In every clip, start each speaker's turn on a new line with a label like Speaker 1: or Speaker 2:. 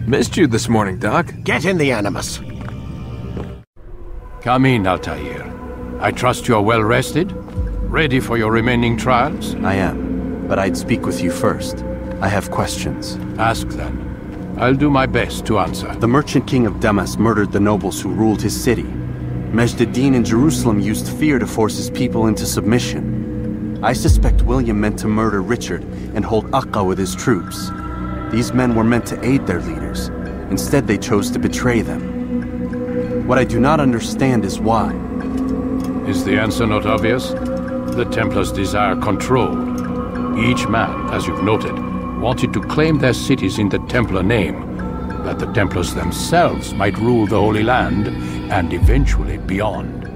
Speaker 1: Missed you this morning, Doc.
Speaker 2: Get in the Animus.
Speaker 3: Come in, Altair. I trust you're well rested? Ready for your remaining trials?
Speaker 4: I am, but I'd speak with you first. I have questions.
Speaker 3: Ask then. I'll do my best to answer.
Speaker 4: The merchant king of Damas murdered the nobles who ruled his city. Majd-ad-Din in Jerusalem used fear to force his people into submission. I suspect William meant to murder Richard and hold Akka with his troops. These men were meant to aid their leaders. Instead, they chose to betray them. What I do not understand is why.
Speaker 3: Is the answer not obvious? The Templars desire control. Each man, as you've noted, wanted to claim their cities in the Templar name, that the Templars themselves might rule the Holy Land and eventually beyond.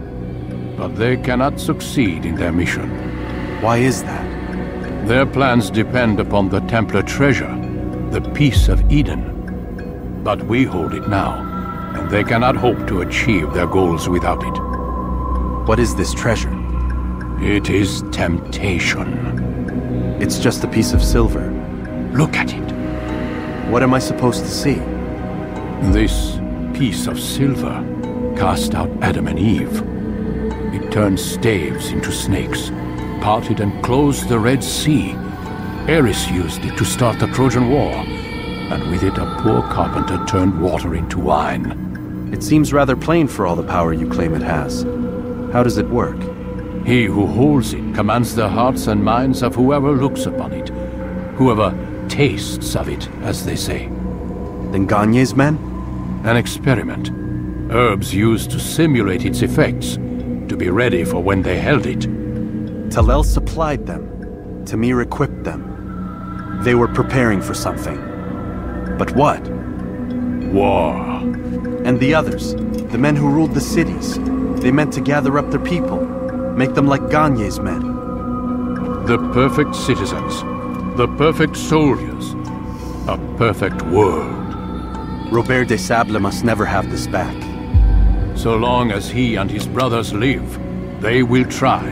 Speaker 3: But they cannot succeed in their mission.
Speaker 4: Why is that?
Speaker 3: Their plans depend upon the Templar treasure, the Peace of Eden. But we hold it now, and they cannot hope to achieve their goals without it.
Speaker 4: What is this treasure?
Speaker 3: It is temptation.
Speaker 4: It's just a piece of silver.
Speaker 3: Look at it.
Speaker 4: What am I supposed to see?
Speaker 3: This piece of silver cast out Adam and Eve. It turned staves into snakes, parted and closed the Red Sea. Ares used it to start the Trojan War, and with it a poor carpenter turned water into wine.
Speaker 4: It seems rather plain for all the power you claim it has. How does it work?
Speaker 3: He who holds it commands the hearts and minds of whoever looks upon it, whoever tastes of it, as they say.
Speaker 4: Then Gagne's men?
Speaker 3: An experiment. Herbs used to simulate its effects, to be ready for when they held it.
Speaker 4: Talel supplied them. Tamir equipped them. They were preparing for something. But what?
Speaker 3: War.
Speaker 4: And the others, the men who ruled the cities, they meant to gather up their people, make them like Gagne's men.
Speaker 3: The perfect citizens, the perfect soldiers, a perfect world.
Speaker 4: Robert de Sable must never have this back.
Speaker 3: So long as he and his brothers live, they will try.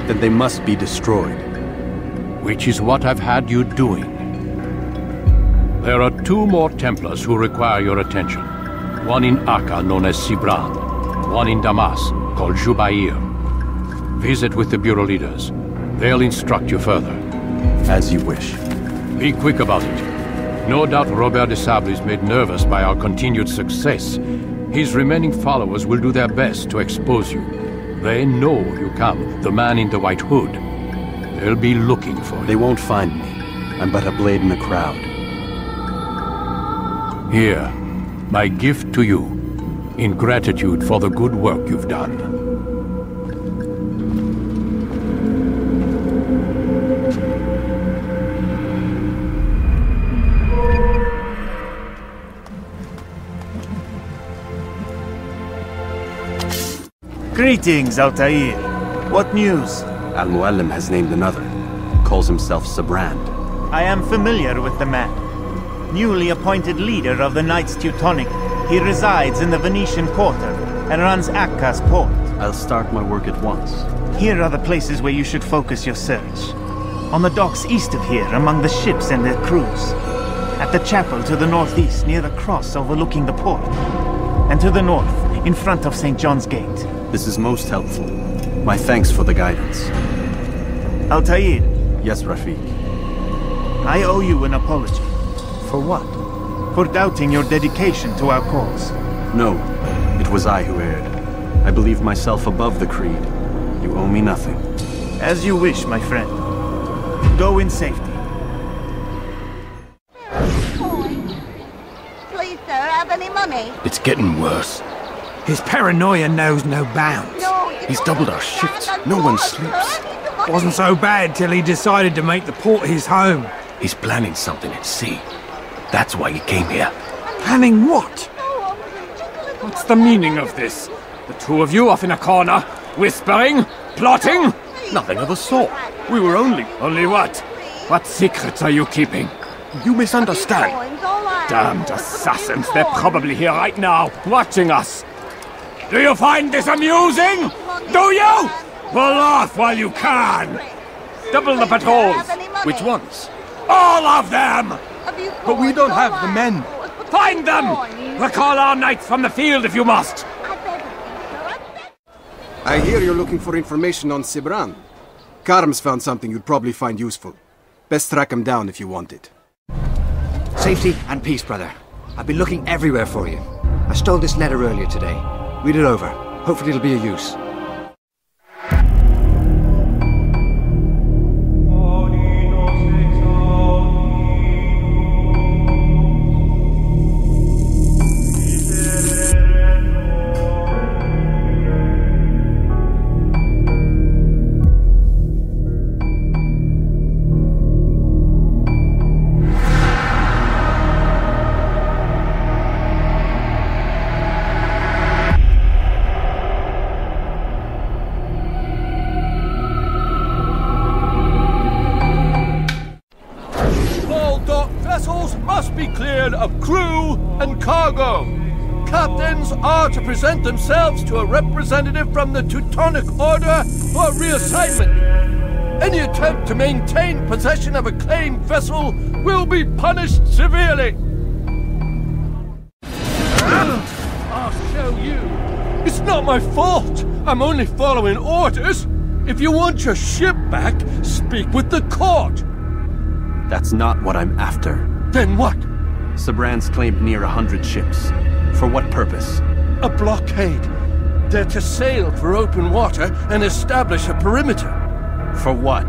Speaker 4: Then they must be destroyed.
Speaker 3: Which is what I've had you doing. There are 2 more Templars who require your attention. One in Akka, known as Sibran. One in Damas, called Jubair. Visit with the Bureau leaders. They'll instruct you further.
Speaker 4: As you wish.
Speaker 3: Be quick about it. No doubt Robert de Sable is made nervous by our continued success. His remaining followers will do their best to expose you. They know you come, the man in the white hood. They'll be looking for you.
Speaker 4: They won't find me. I'm but a blade in the crowd.
Speaker 3: Here, my gift to you, in gratitude for the good work you've done.
Speaker 5: Greetings, Altair. What news?
Speaker 4: Al-Muallim has named another. Calls himself Sabrand.
Speaker 5: I am familiar with the man. Newly appointed leader of the Knights Teutonic, he resides in the Venetian Quarter and runs Akka's port.
Speaker 4: I'll start my work at once.
Speaker 5: Here are the places where you should focus your search. On the docks east of here, among the ships and their crews. At the chapel to the northeast, near the cross overlooking the port. And to the north, in front of St. John's Gate.
Speaker 4: This is most helpful. My thanks for the guidance.
Speaker 5: Altair.
Speaker 4: Yes, Rafiq.
Speaker 5: I owe you an apology.
Speaker 4: For what?
Speaker 5: For doubting your dedication to our cause.
Speaker 4: No, it was I who erred. I believe myself above the creed. You owe me nothing.
Speaker 5: As you wish, my friend. Go in safety.
Speaker 6: Please, sir, have any money?
Speaker 2: It's getting worse.
Speaker 7: His paranoia knows no bounds.
Speaker 2: He's doubled our shifts. No one sleeps.
Speaker 7: Wasn't so bad till he decided to make the port his home.
Speaker 2: He's planning something at sea. That's why he came here.
Speaker 7: Planning what? What's the meaning of this? The 2 of you off in a corner, whispering, plotting?
Speaker 2: Nothing of the sort. We were only...
Speaker 7: Only what? What secrets are you keeping?
Speaker 2: You misunderstand.
Speaker 7: Damned assassins, they're probably here right now, watching us. Do you find this amusing? Do you? Well, laugh while you can. Double the patrols.
Speaker 2: Which ones?
Speaker 7: All of them!
Speaker 2: But we don't have the men.
Speaker 7: Find them! Recall our knights from the field if you must!
Speaker 1: I hear you're looking for information on Sibran. Karm's found something you'd probably find useful. Best track him down if you want it.
Speaker 8: Safety and peace, brother. I've been looking everywhere for you. I stole this letter earlier today. Read it over. Hopefully it'll be of use.
Speaker 9: Of crew and cargo. Captains are to present themselves to a representative from the Teutonic Order for reassignment. Any attempt to maintain possession of a claimed vessel will be punished severely. I'll show you. It's not my fault. I'm only following orders. If you want your ship back, speak with the court.
Speaker 4: That's not what I'm after.
Speaker 9: Then what?
Speaker 4: Sabran's claimed near 100 ships. For what purpose?
Speaker 9: A blockade. They're to sail for open water and establish a perimeter.
Speaker 4: For what?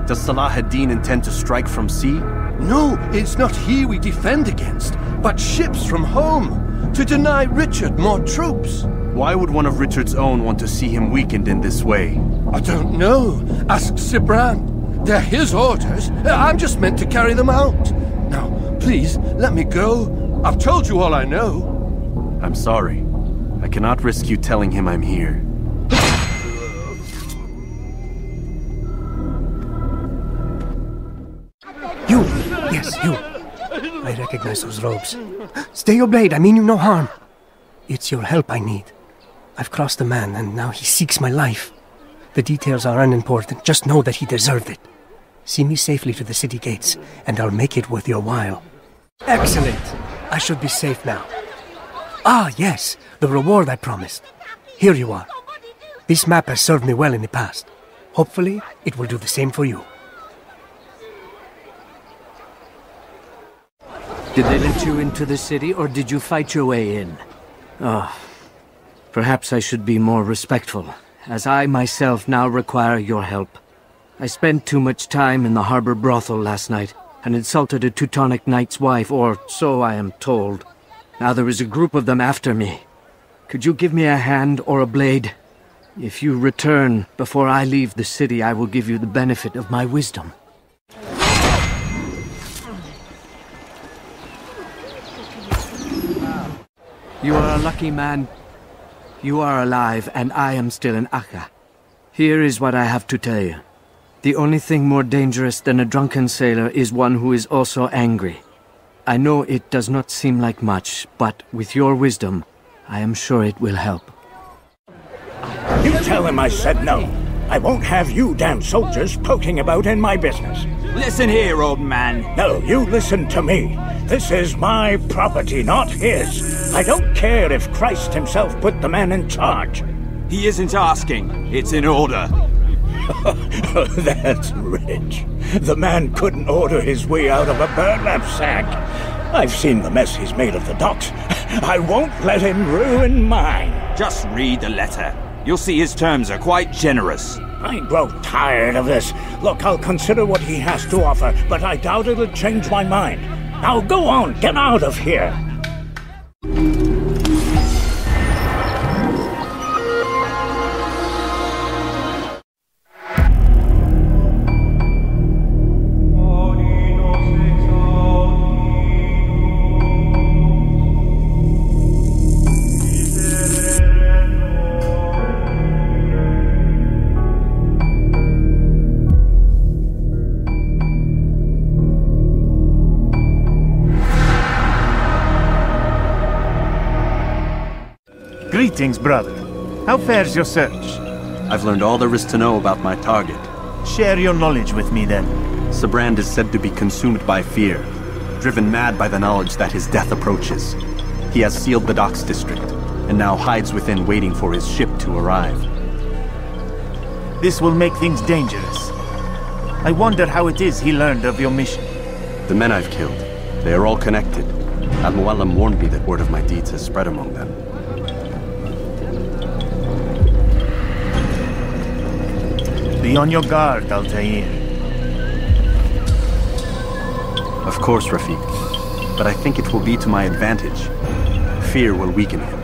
Speaker 4: Does Salah ad-Din intend to strike from sea?
Speaker 9: No, it's not he we defend against, but ships from home, to deny Richard more troops.
Speaker 4: Why would one of Richard's own want to see him weakened in this way?
Speaker 9: I don't know. Ask Sibran. They're his orders. I'm just meant to carry them out. Now, please, let me go. I've told you all I know.
Speaker 4: I'm sorry. I cannot risk you telling him I'm here.
Speaker 10: You! Yes, you. I recognize those robes. Stay your blade, I mean you no harm. It's your help I need. I've crossed a man, and now he seeks my life. The details are unimportant. Just know that he deserved it. See me safely to the city gates, and I'll make it worth your while. Excellent! I should be safe now. Ah, yes, the reward I promised. Here you are. This map has served me well in the past. Hopefully, it will do the same for you.
Speaker 11: Did they let you into the city, or did you fight your way in? Oh, perhaps I should be more respectful, as I myself now require your help. I spent too much time in the harbor brothel last night, and insulted a Teutonic knight's wife, or so I am told. Now there is a group of them after me. Could you give me a hand or a blade? If you return before I leave the city, I will give you the benefit of my wisdom. You are a lucky man. You are alive, and I am still in Akka. Here is what I have to tell you. The only thing more dangerous than a drunken sailor is one who is also angry. I know it does not seem like much, but with your wisdom, I am sure it will help.
Speaker 12: You tell him I said no. I won't have you damn soldiers poking about in my business.
Speaker 13: Listen here, old man.
Speaker 12: No, you listen to me. This is my property, not his. I don't care if Christ himself put the man in charge.
Speaker 13: He isn't asking. It's in order.
Speaker 12: That's rich. The man couldn't order his way out of a burlap sack. I've seen the mess he's made of the docks. I won't let him ruin mine.
Speaker 13: Just read the letter. You'll see his terms are quite generous.
Speaker 12: I grow tired of this. Look, I'll consider what he has to offer, but I doubt it'll change my mind. Now go on, get out of here.
Speaker 5: Greetings, brother. How fares your search?
Speaker 4: I've learned all there is to know about my target.
Speaker 5: Share your knowledge with me, then.
Speaker 4: Sabrand is said to be consumed by fear. driven mad by the knowledge that his death approaches. He has sealed the docks district, and now hides within waiting for his ship to arrive.
Speaker 5: This will make things dangerous. I wonder how it is he learned of your mission.
Speaker 4: The men I've killed, they are all connected. Al-Muallim warned me that word of my deeds has spread among them.
Speaker 5: Be on your guard, Altair.
Speaker 4: Of course, Rafiq. But I think it will be to my advantage. Fear will weaken him.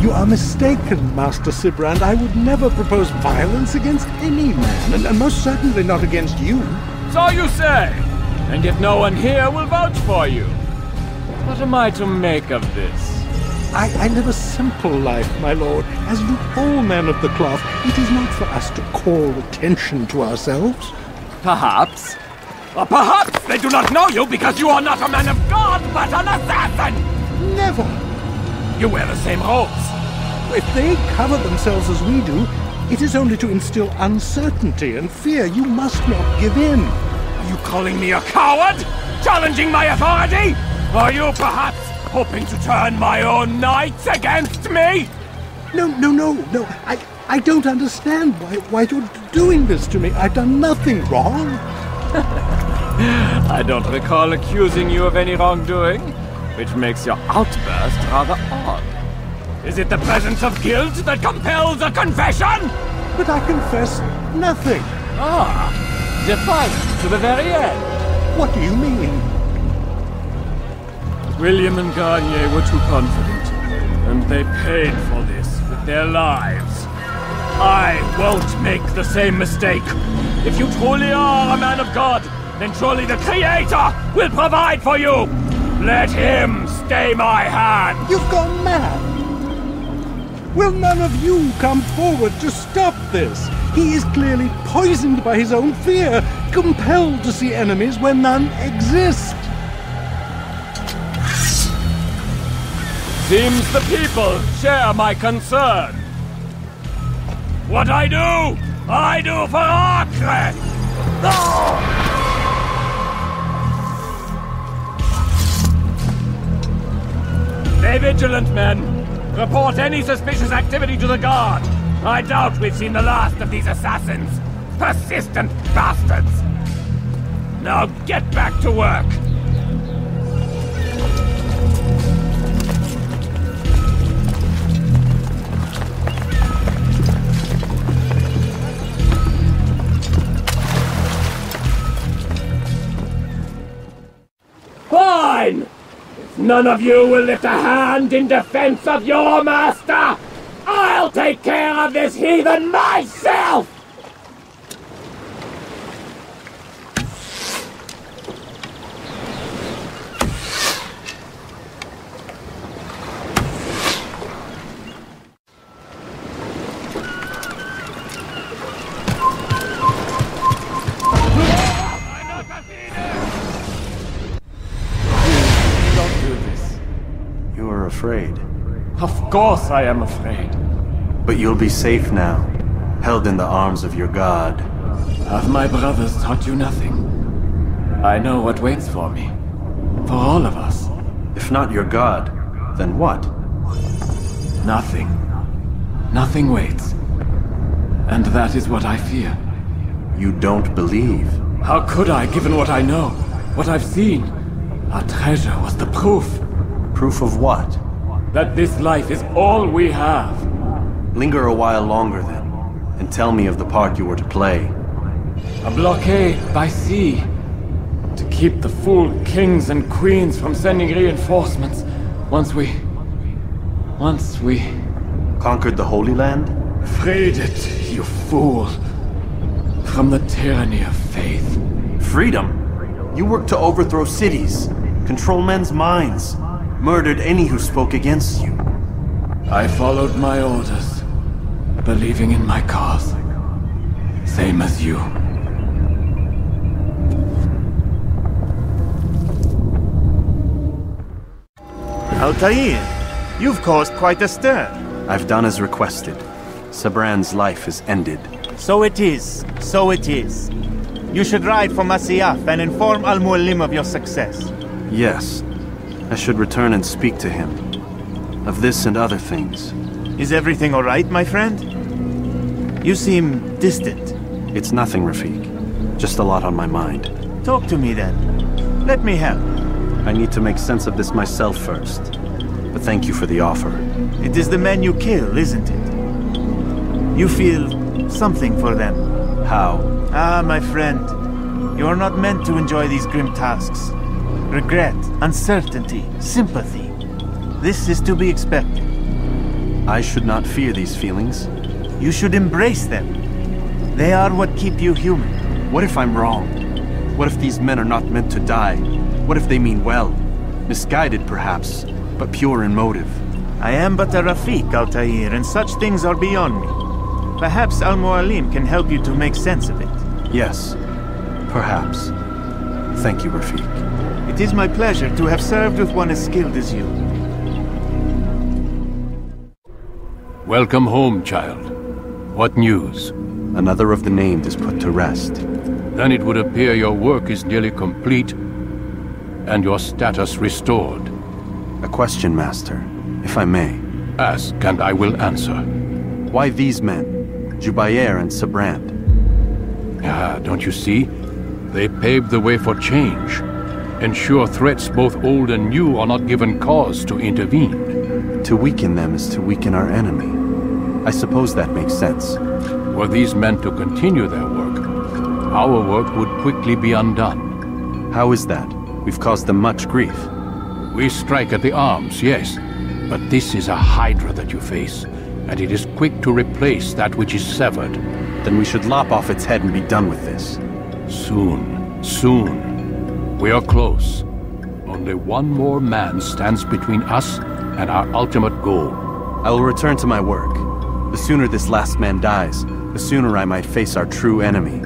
Speaker 14: You are mistaken, Master Sibrand. I would never propose violence against any man, and most certainly not against you.
Speaker 7: So you say? And yet no one here will vouch for you. What am I to make of this?
Speaker 14: I live a simple life, my lord, as do all men of the cloth. It is not for us to call attention to ourselves.
Speaker 7: Perhaps. Or perhaps they do not know you because you are not a man of God, but an assassin!
Speaker 14: Never!
Speaker 7: You wear the same robes.
Speaker 14: If they cover themselves as we do, it is only to instill uncertainty and fear. You must not give in.
Speaker 7: Are you calling me a coward? Challenging my authority? Are you perhaps hoping to turn my own knights against me?
Speaker 14: No. I don't understand why you're doing this to me. I've done nothing wrong.
Speaker 7: I don't recall accusing you of any wrongdoing, which makes your outburst rather odd. Is it the presence of guilt that compels a confession?
Speaker 14: But I confess nothing.
Speaker 7: Ah, defiant to the very end.
Speaker 14: What do you mean?
Speaker 7: William and Garnier were too confident, and they paid for this with their lives. I won't make the same mistake. If you truly are a man of God, then surely the Creator will provide for you. Let him stay my hand.
Speaker 14: You've gone mad. Will none of you come forward to stop this? He is clearly poisoned by his own fear, compelled to see enemies where none exist.
Speaker 7: Seems the people share my concern. What I do for Acre! Stay vigilant, men. Report any suspicious activity to the guard. I doubt we've seen the last of these assassins. Persistent bastards. Now get back to work. Fine! If none of you will lift a hand in defense of your master, I'll take care of this heathen myself!
Speaker 4: Afraid.
Speaker 7: Of course I am afraid.
Speaker 4: But you'll be safe now, held in the arms of your god.
Speaker 7: Have my brothers taught you nothing? I know what waits for me. For all of us.
Speaker 4: If not your god, then what?
Speaker 7: Nothing. Nothing waits. And that is what I fear.
Speaker 4: You don't believe?
Speaker 7: How could I, given what I know? What I've seen? Our treasure was the proof.
Speaker 4: Proof of what?
Speaker 7: That this life is all we have.
Speaker 4: Linger a while longer then, and tell me of the part you were to play.
Speaker 7: A blockade by sea. To keep the fool kings and queens from sending reinforcements once we...
Speaker 4: Conquered the Holy Land?
Speaker 7: Freed it, you fool. From the tyranny of faith.
Speaker 4: Freedom? You worked to overthrow cities, control men's minds. Murdered any who spoke against you.
Speaker 7: I followed my orders, believing in my cause. Same as you.
Speaker 5: Altair, you've caused quite a stir.
Speaker 4: I've done as requested. Sabran's life is ended.
Speaker 5: So it is. So it is. You should ride for Masyaf and inform Al-Mualim of your success.
Speaker 4: Yes. I should return and speak to him. Of this and other things.
Speaker 5: Is everything all right, my friend? You seem distant.
Speaker 4: It's nothing, Rafiq. Just a lot on my mind.
Speaker 5: Talk to me then. Let me help.
Speaker 4: I need to make sense of this myself first. But thank you for the offer.
Speaker 5: It is the men you kill, isn't it? You feel something for them.
Speaker 4: How?
Speaker 5: Ah, my friend. You are not meant to enjoy these grim tasks. Regret, uncertainty, sympathy. This is to be expected.
Speaker 4: I should not fear these feelings.
Speaker 5: You should embrace them. They are what keep you human.
Speaker 4: What if I'm wrong? What if these men are not meant to die? What if they mean well? Misguided, perhaps, but pure in motive.
Speaker 5: I am but a Rafiq, Altair, and such things are beyond me. Perhaps Al-Mualim can help you to make sense of it.
Speaker 4: Yes, perhaps. Thank you, Rafiq.
Speaker 5: It is my pleasure to have served with one as skilled as you.
Speaker 3: Welcome home, child. What news?
Speaker 4: Another of the named is put to rest.
Speaker 3: Then it would appear your work is nearly complete, and your status restored.
Speaker 4: A question, Master, if I may.
Speaker 3: Ask, and I will answer.
Speaker 4: Why these men, Jubair and Sabrand?
Speaker 3: Ah, don't you see? They paved the way for change. Ensure threats both old and new are not given cause to intervene.
Speaker 4: To weaken them is to weaken our enemy. I suppose that makes sense.
Speaker 3: Were these men to continue their work, our work would quickly be undone.
Speaker 4: How is that? We've caused them much grief.
Speaker 3: We strike at the arms, yes, but this is a hydra that you face, and it is quick to replace that which is severed.
Speaker 4: Then we should lop off its head and be done with this.
Speaker 3: Soon, soon. We are close. Only one more man stands between us and our ultimate goal.
Speaker 4: I will return to my work. The sooner this last man dies, the sooner I might face our true enemy.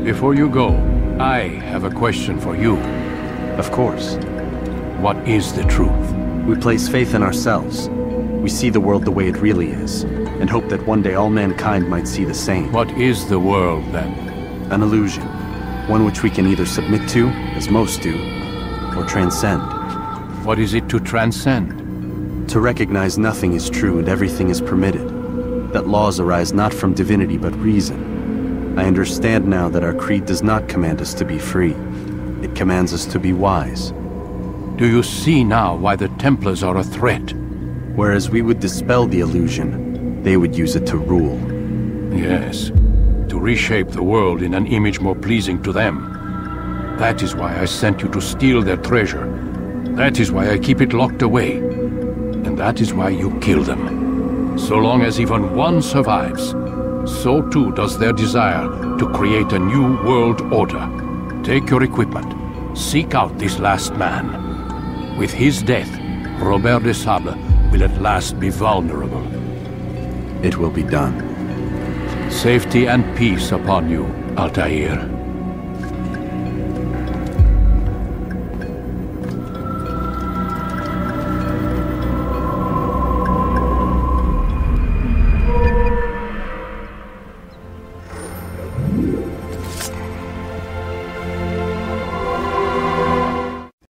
Speaker 3: Before you go, I have a question for you.
Speaker 4: Of course.
Speaker 3: What is the truth?
Speaker 4: We place faith in ourselves. We see the world the way it really is, and hope that one day all mankind might see the same.
Speaker 3: What is the world, then?
Speaker 4: An illusion. One which we can either submit to, as most do, or transcend.
Speaker 3: What is it to transcend?
Speaker 4: To recognize nothing is true and everything is permitted. That laws arise not from divinity but reason. I understand now that our creed does not command us to be free. It commands us to be wise.
Speaker 3: Do you see now why the Templars are a threat?
Speaker 4: Whereas we would dispel the illusion, they would use it to rule.
Speaker 3: Yes, to reshape the world in an image more pleasing to them. That is why I sent you to steal their treasure. That is why I keep it locked away. And that is why you kill them. So long as even one survives, so too does their desire to create a new world order. Take your equipment. Seek out this last man. With his death, Robert de Sable will at last be vulnerable.
Speaker 4: It will be done.
Speaker 3: Safety and peace upon you, Altair.